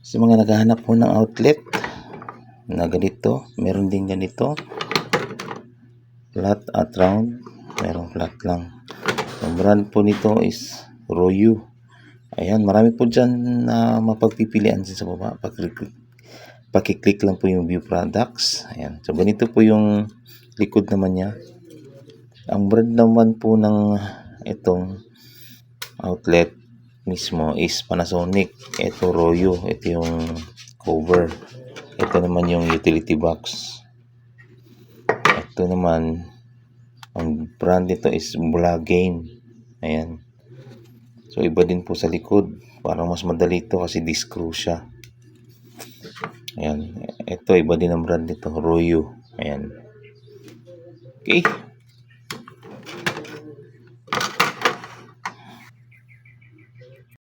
Sa mga naghahanap po ng outlet na ganito, meron din ganito flat at round, merong flat lang. Ang brand po nito is Royu. Ayan, marami po dyan na mapagpipilian sa baba. Pakiclick lang po yung view products. Ayan, so ganito po yung likod naman niya. Ang brand naman po ng itong outlet mismo is Panasonic. Ito Royu, ito yung cover. Ito naman yung utility box. Ito naman, ang brand nito is Bulagane. Ayan. So iba din po sa likod. Parang mas madali ito kasi disc-screw siya. Ayan. Ito iba din ang brand nito, Royu. Ayan. Okay.